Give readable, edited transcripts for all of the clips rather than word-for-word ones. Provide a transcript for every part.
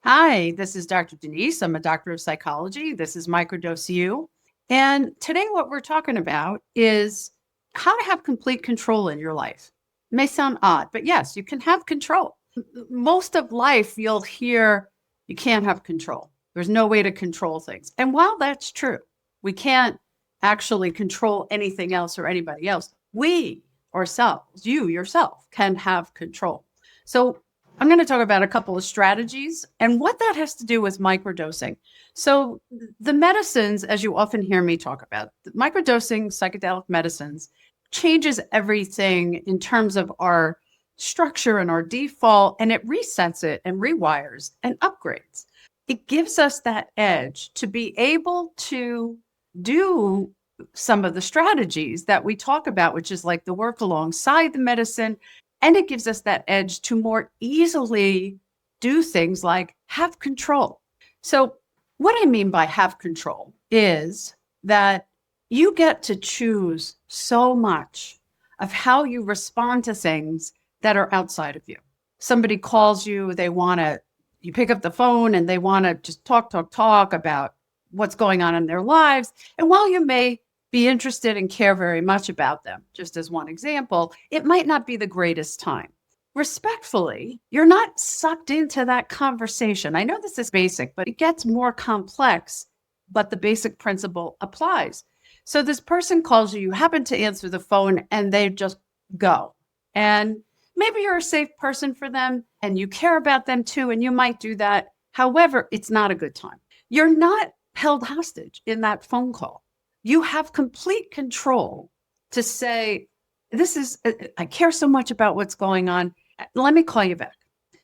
Hi, this is Dr. Denise. I'm a doctor of psychology. This is Microdose U. And today, what we're talking about is how to have complete control in your life. It may sound odd, but yes, you can have control. Most of life, you'll hear you can't have control. There's no way to control things. And while that's true, we can't actually control anything else or anybody else. We ourselves, you yourself, can have control. So, I'm going to talk about a couple of strategies and what that has to do with microdosing. So, the medicines, as you often hear me talk about, microdosing, psychedelic medicines, changes everything in terms of our structure and our default, and it resets it and rewires and upgrades. It gives us that edge to be able to do some of the strategies that we talk about, which is like the work alongside the medicine. And it gives us that edge to more easily do things like have control. So, what I mean by have control is that you get to choose so much of how you respond to things that are outside of you. Somebody calls you, you pick up the phone and they want to just talk about what's going on in their lives. And while you may be interested and care very much about them, just as one example, it might not be the greatest time. Respectfully, you're not sucked into that conversation. I know this is basic, but it gets more complex, but the basic principle applies. So this person calls you, you happen to answer the phone, and they just go. And maybe you're a safe person for them and you care about them too, and you might do that. However, it's not a good time. You're not held hostage in that phone call. You have complete control to say, I care so much about what's going on. Let me call you back.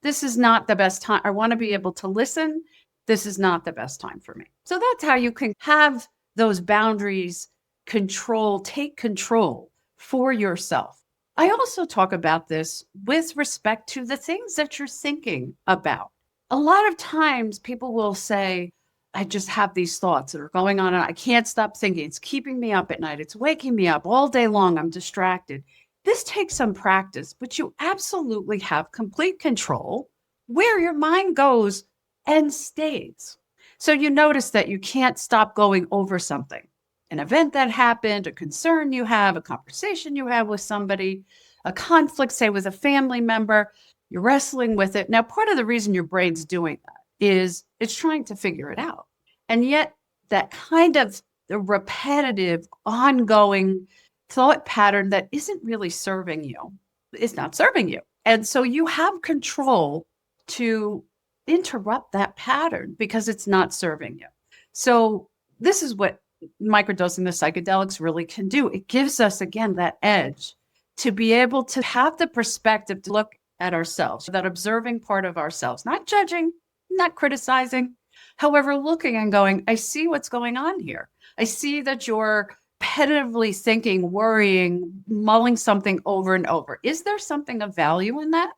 This is not the best time. I want to be able to listen. This is not the best time for me. So that's how you can have those boundaries, take control for yourself. I also talk about this with respect to the things that you're thinking about. A lot of times people will say, I just have these thoughts that are going on and I can't stop thinking. It's keeping me up at night. It's waking me up all day long. I'm distracted. This takes some practice, but you absolutely have complete control where your mind goes and stays. So you notice that you can't stop going over something, an event that happened, a concern you have, a conversation you have with somebody, a conflict, say with a family member, you're wrestling with it. Now, part of the reason your brain's doing that is it's trying to figure it out. And yet that kind of the repetitive, ongoing thought pattern that isn't really serving you is not serving you. And so you have control to interrupt that pattern because it's not serving you. So this is what microdosing the psychedelics really can do. It gives us, again, that edge to be able to have the perspective to look at ourselves, that observing part of ourselves, not judging, not criticizing. However, looking and going, I see what's going on here. I see that you're repetitively thinking, worrying, mulling something over and over. Is there something of value in that?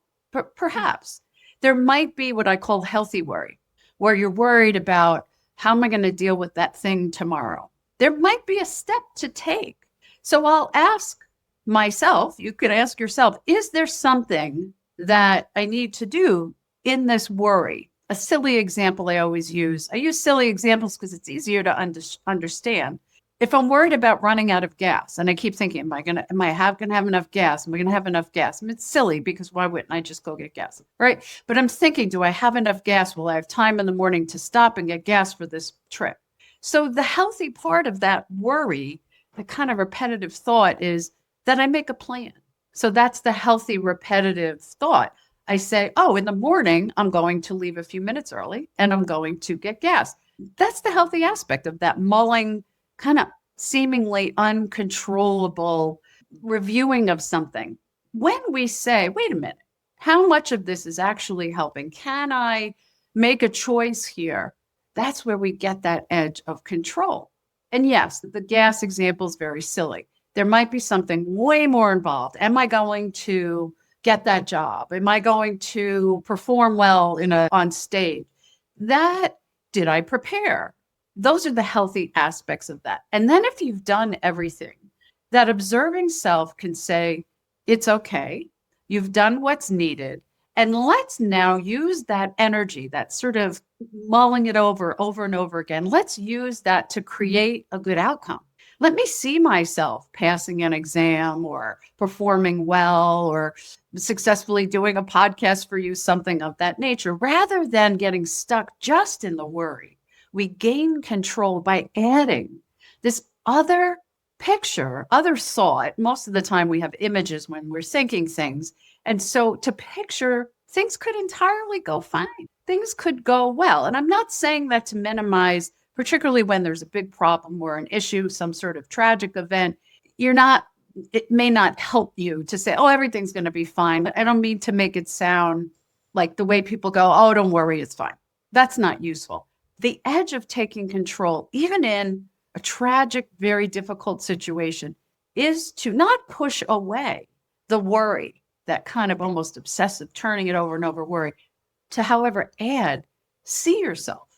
Perhaps. There might be what I call healthy worry, where you're worried about how am I going to deal with that thing tomorrow? There might be a step to take. So I'll ask myself, you could ask yourself, is there something that I need to do in this worry? A silly example I always use. I use silly examples because it's easier to understand. If I'm worried about running out of gas and I keep thinking, am I going to have enough gas? Am I going to have enough gas? I mean, it's silly because why wouldn't I just go get gas? Right. But I'm thinking, do I have enough gas? Will I have time in the morning to stop and get gas for this trip? So the healthy part of that worry, the kind of repetitive thought is that I make a plan. So that's the healthy repetitive thought. I say, oh, in the morning, I'm going to leave a few minutes early and I'm going to get gas. That's the healthy aspect of that mulling, kind of seemingly uncontrollable reviewing of something. When we say, wait a minute, how much of this is actually helping? Can I make a choice here? That's where we get that edge of control. And yes, the gas example is very silly. There might be something way more involved. Am I going to get that job? Am I going to perform well on stage? Did I prepare? Those are the healthy aspects of that. And then if you've done everything, that observing self can say, it's okay. You've done what's needed. And let's now use that energy, that sort of mulling it over and over again. Let's use that to create a good outcome. Let me see myself passing an exam or performing well or successfully doing a podcast for you, something of that nature, rather than getting stuck just in the worry. We gain control by adding this other picture, other thought. Most of the time we have images when we're thinking things. And so to picture, things could entirely go fine. Things could go well. And I'm not saying that to minimize, particularly when there's a big problem or an issue, some sort of tragic event. It may not help you to say, oh, everything's going to be fine. I don't mean to make it sound like the way people go, oh, don't worry, it's fine. That's not useful. The edge of taking control, even in a tragic, very difficult situation, is to not push away the worry, that kind of almost obsessive, turning it over and over worry, to, however, see yourself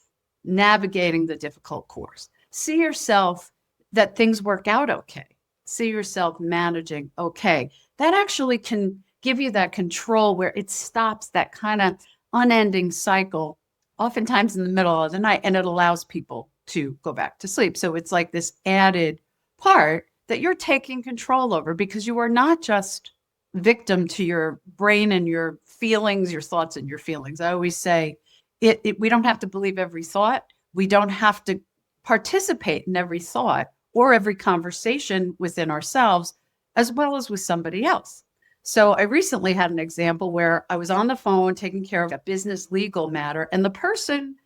navigating the difficult course. See yourself that things work out okay. See yourself managing okay. That actually can give you that control where it stops that kind of unending cycle, oftentimes in the middle of the night, and it allows people to go back to sleep. So it's like this added part that you're taking control over, because you are not just victim to your brain and your feelings, your thoughts and your feelings. I always say we don't have to believe every thought. We don't have to participate in every thought or every conversation within ourselves, as well as with somebody else. So I recently had an example where I was on the phone taking care of a business legal matter, and the person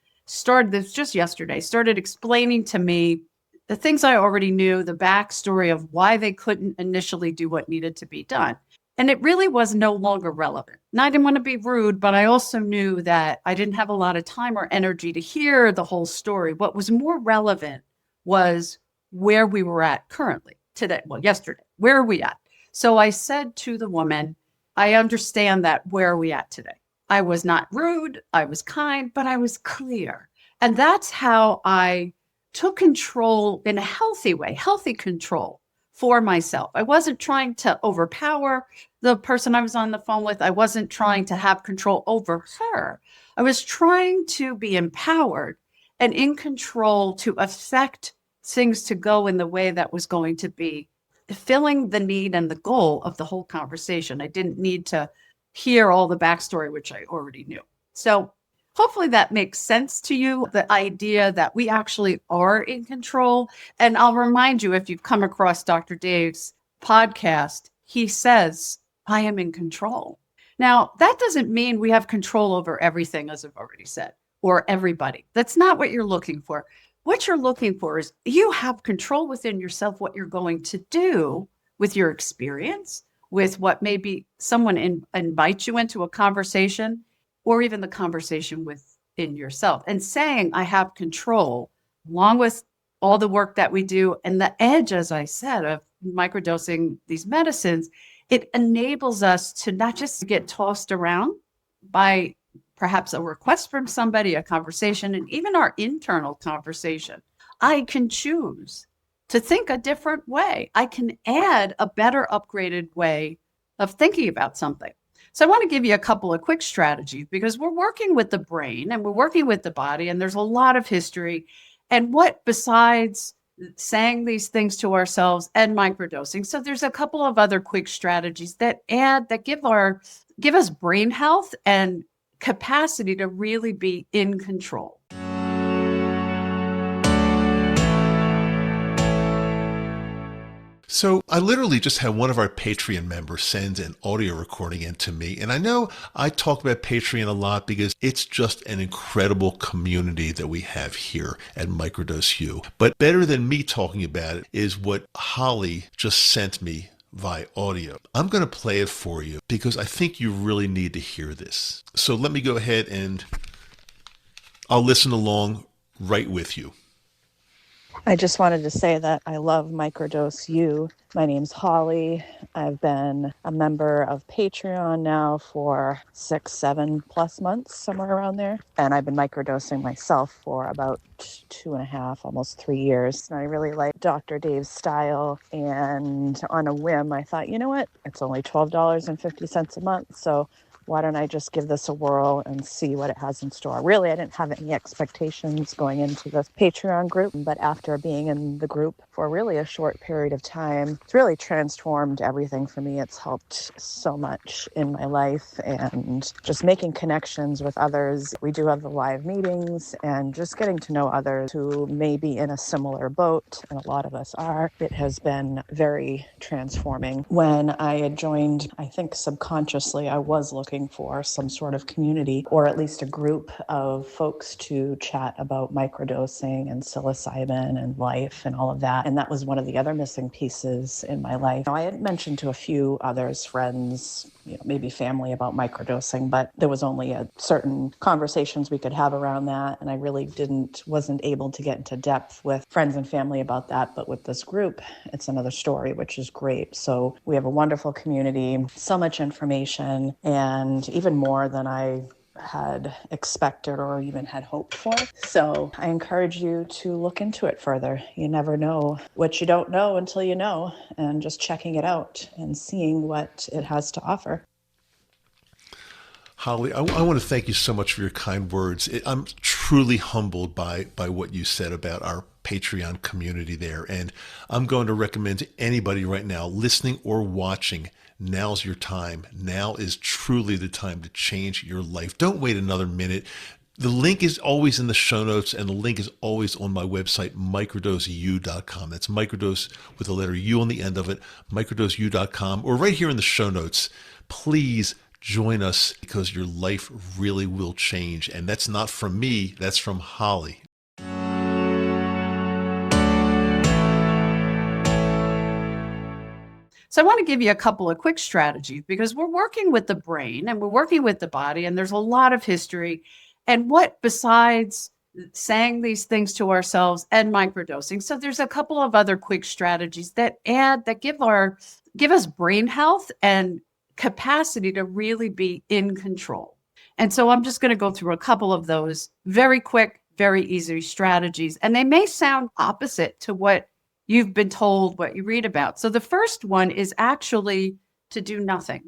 this just yesterday, started explaining to me the things I already knew, the backstory of why they couldn't initially do what needed to be done. And it really was no longer relevant. And I didn't want to be rude, but I also knew that I didn't have a lot of time or energy to hear the whole story. What was more relevant was where we were at currently today. Well, yesterday, where are we at? So I said to the woman, I understand that. Where are we at today? I was not rude. I was kind, but I was clear. And that's how I took control in a healthy way, healthy control for myself. I wasn't trying to overpower the person I was on the phone with. I wasn't trying to have control over her. I was trying to be empowered and in control to affect things to go in the way that was going to be filling the need and the goal of the whole conversation. I didn't need to hear all the backstory, which I already knew. So hopefully that makes sense to you, the idea that we actually are in control. And I'll remind you, if you've come across Dr. Dave's podcast, he says, I am in control. Now, that doesn't mean we have control over everything, as I've already said, or everybody. That's not what you're looking for. What you're looking for is you have control within yourself, what you're going to do with your experience, with what maybe someone invites you into a conversation, or even the conversation within yourself. And saying, I have control, along with all the work that we do and the edge, as I said, of microdosing these medicines, it enables us to not just get tossed around by perhaps a request from somebody, a conversation, and even our internal conversation. I can choose to think a different way. I can add a better upgraded way of thinking about something. So I want to give you a couple of quick strategies, because we're working with the brain and we're working with the body, and there's a lot of history. And what besides saying these things to ourselves and microdosing? So there's a couple of other quick strategies that give us brain health and capacity to really be in control. So I literally just had one of our Patreon members send an audio recording in to me. And I know I talk about Patreon a lot because it's just an incredible community that we have here at Microdose U. But better than me talking about it is what Holly just sent me via audio. I'm going to play it for you because I think you really need to hear this. So let me go ahead and I'll listen along right with you. I just wanted to say that I love Microdose U. My name's Holly. I've been a member of Patreon now for 6-7+ months, somewhere around there. And I've been microdosing myself for about 2.5, almost 3 years. And I really like Dr. Dave's style. And on a whim, I thought, you know what? It's only $12.50 a month. So why don't I just give this a whirl and see what it has in store? Really, I didn't have any expectations going into this Patreon group, but after being in the group for really a short period of time, it's really transformed everything for me. It's helped so much in my life and just making connections with others. We do have the live meetings and just getting to know others who may be in a similar boat, and a lot of us are. It has been very transforming. When I had joined, I think subconsciously I was looking for some sort of community or at least a group of folks to chat about microdosing and psilocybin and life and all of that. And that was one of the other missing pieces in my life. I had mentioned to a few others, friends, maybe family about microdosing, but there was only a certain conversations we could have around that. And I really wasn't able to get into depth with friends and family about that. But with this group, it's another story, which is great. So we have a wonderful community, so much information, and even more than I had expected or even had hoped for. So I encourage you to look into it further. You never know what you don't know until you know, and just checking it out and seeing what it has to offer. Holly, I want to thank you so much for your kind words. I'm truly humbled by what you said about our Patreon community there. And I'm going to recommend to anybody right now, listening or watching, now's your time. Now is truly the time to change your life. Don't wait another minute. The link is always in the show notes, and the link is always on my website, microdoseu.com. That's microdose with the letter U on the end of it, microdoseu.com, or right here in the show notes. Please join us, because your life really will change. And that's not from me, that's from Holly. So I want to give you a couple of quick strategies, because we're working with the brain and we're working with the body, and there's a lot of history. And what besides saying these things to ourselves and microdosing? So there's a couple of other quick strategies that give us brain health and capacity to really be in control. And so I'm just going to go through a couple of those very quick, very easy strategies. And they may sound opposite to what you've been told, what you read about. So the first one is actually to do nothing.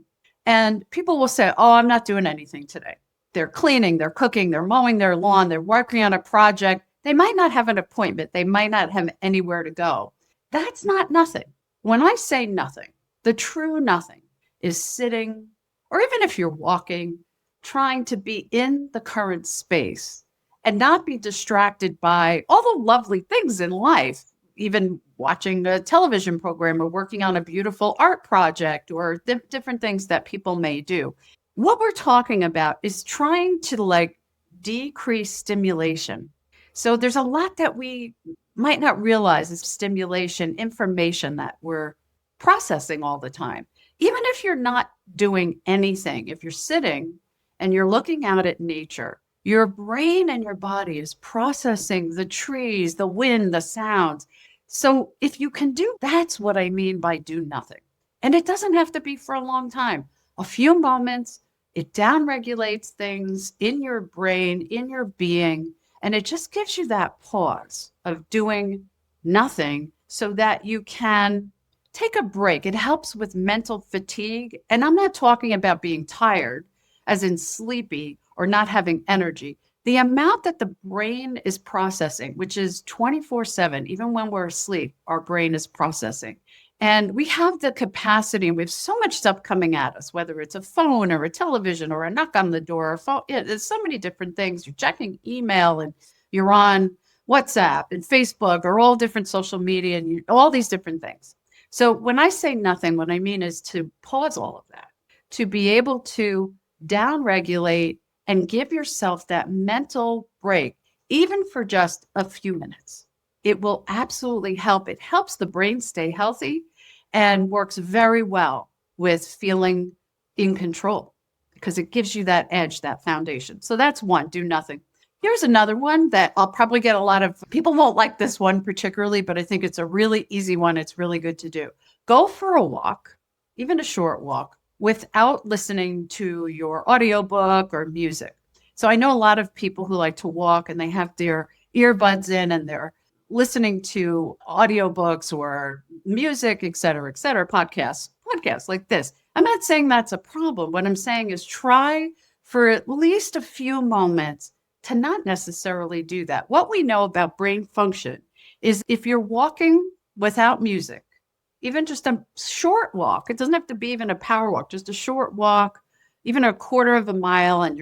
And people will say, oh, I'm not doing anything today. They're cleaning, they're cooking, they're mowing their lawn, they're working on a project. They might not have an appointment. They might not have anywhere to go. That's not nothing. When I say nothing, the true nothing is sitting, or even if you're walking, trying to be in the current space and not be distracted by all the lovely things in life, even watching a television program or working on a beautiful art project or different things that people may do. What we're talking about is trying to decrease stimulation. So there's a lot that we might not realize is stimulation, information that we're processing all the time. Even if you're not doing anything, if you're sitting and you're looking out at nature, your brain and your body is processing the trees, the wind, the sounds. So if you can do, that's what I mean by do nothing. And it doesn't have to be for a long time. A few moments, it downregulates things in your brain, in your being, and it just gives you that pause of doing nothing so that you can take a break. It helps with mental fatigue. And I'm not talking about being tired, as in sleepy or not having energy. The amount that the brain is processing, which is 24/7, even when we're asleep, our brain is processing. And we have the capacity, and we have so much stuff coming at us, whether it's a phone or a television or a knock on the door, or phone. There's so many different things. You're checking email and you're on WhatsApp and Facebook or all different social media and all these different things. So when I say nothing, what I mean is to pause all of that, to be able to downregulate and give yourself that mental break, even for just a few minutes. It will absolutely help. It helps the brain stay healthy and works very well with feeling in control, because it gives you that edge, that foundation. So that's one, do nothing. Here's another one that I'll probably get a lot of people won't like this one particularly, but I think it's a really easy one. It's really good to do. Go for a walk, even a short walk, without listening to your audiobook or music. So I know a lot of people who like to walk and they have their earbuds in and they're listening to audiobooks or music, et cetera, podcasts like this. I'm not saying that's a problem. What I'm saying is try for at least a few moments to not necessarily do that. What we know about brain function is if you're walking without music, even just a short walk, it doesn't have to be even a power walk, just a short walk, even a quarter of a mile, and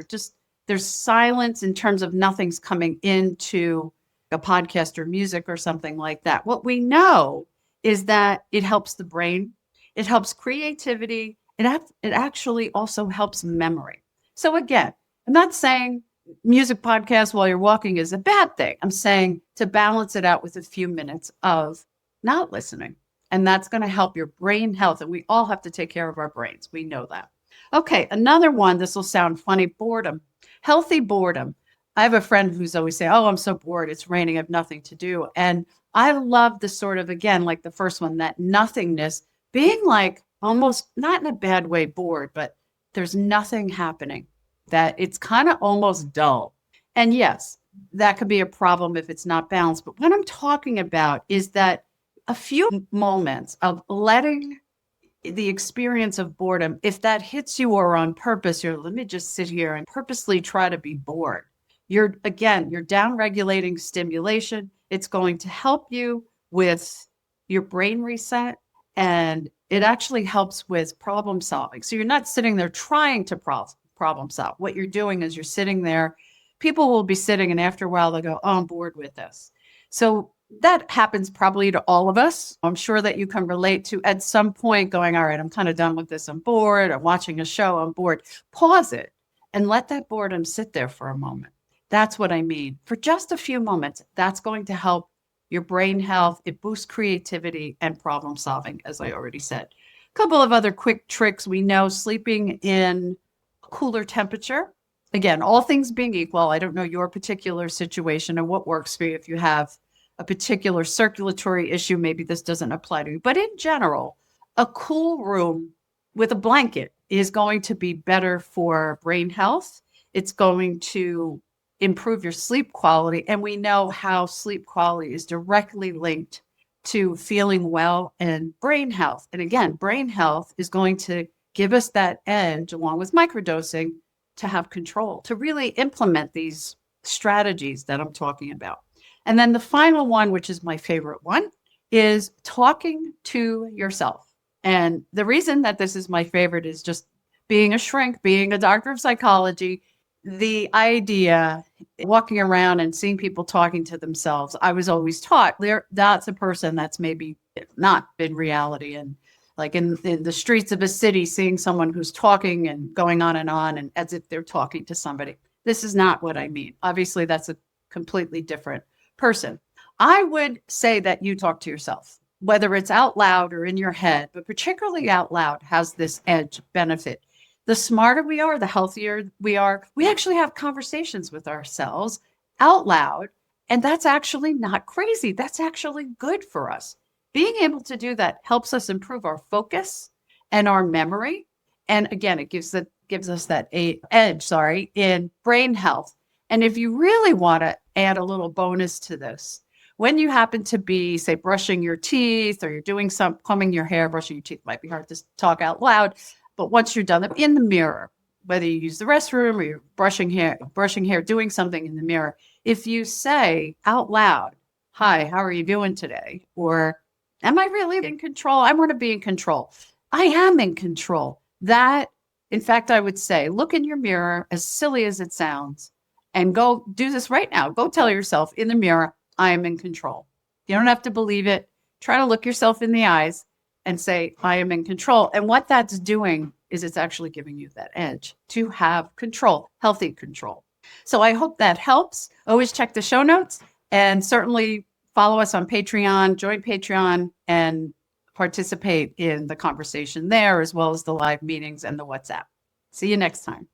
there's silence in terms of nothing's coming into a podcast or music or something like that. What we know is that it helps the brain, it helps creativity, it actually also helps memory. So again, I'm not saying music podcasts while you're walking is a bad thing. I'm saying to balance it out with a few minutes of not listening. And that's going to help your brain health. And we all have to take care of our brains. We know that. Okay, another one, this will sound funny, boredom, healthy boredom. I have a friend who's always saying, oh, I'm so bored. It's raining. I have nothing to do. And I love the sort of, again, like the first one, that nothingness, being like almost not in a bad way bored, but there's nothing happening, that it's kind of almost dull. And yes, that could be a problem if it's not balanced. But what I'm talking about is that a few moments of letting the experience of boredom, if that hits you or on purpose, let me just sit here and purposely try to be bored. You're down regulating stimulation. It's going to help you with your brain reset, and it actually helps with problem solving. So you're not sitting there trying to problem solve. What you're doing is you're sitting there. People will be sitting, and after a while they'll go, oh, I'm bored with this. So that happens probably to all of us. I'm sure that you can relate to at some point going, all right, I'm kind of done with this. I'm bored. I'm watching a show. I'm bored. Pause it and let that boredom sit there for a moment. That's what I mean. For just a few moments, that's going to help your brain health. It boosts creativity and problem solving, as I already said. A couple of other quick tricks. We know sleeping in a cooler temperature. Again, all things being equal, I don't know your particular situation and what works for you. If you have a particular circulatory issue, maybe this doesn't apply to you. But in general, a cool room with a blanket is going to be better for brain health. It's going to improve your sleep quality. And we know how sleep quality is directly linked to feeling well and brain health. And again, brain health is going to give us that edge, along with microdosing, to have control, to really implement these strategies that I'm talking about. And then the final one, which is my favorite one, is talking to yourself. And the reason that this is my favorite is just being a shrink, being a doctor of psychology, the idea, walking around and seeing people talking to themselves. I was always taught that's a person that's maybe not in reality. And like in the streets of a city, seeing someone who's talking and going on and as if they're talking to somebody. This is not what I mean. Obviously, that's a completely different person. I would say that you talk to yourself, whether it's out loud or in your head, but particularly out loud has this edge benefit. The smarter we are, the healthier we are. We actually have conversations with ourselves out loud, and that's actually not crazy. That's actually good for us. Being able to do that helps us improve our focus and our memory. And again, it gives us that edge, in brain health. And if you really want to add a little bonus to this, when you happen to be, say, brushing your teeth, or you're doing some combing your hair, brushing your teeth might be hard to talk out loud, but once you're done in the mirror, whether you use the restroom or you're brushing hair, doing something in the mirror, if you say out loud, hi, how are you doing today? Or am I really in control? I want to be in control. I am in control. That, in fact, I would say, look in your mirror, as silly as it sounds, and go do this right now. Go tell yourself in the mirror, I am in control. You don't have to believe it. Try to look yourself in the eyes and say, I am in control. And what that's doing is it's actually giving you that edge to have control, healthy control. So I hope that helps. Always check the show notes, and certainly follow us on Patreon, join Patreon, and participate in the conversation there, as well as the live meetings and the WhatsApp. See you next time.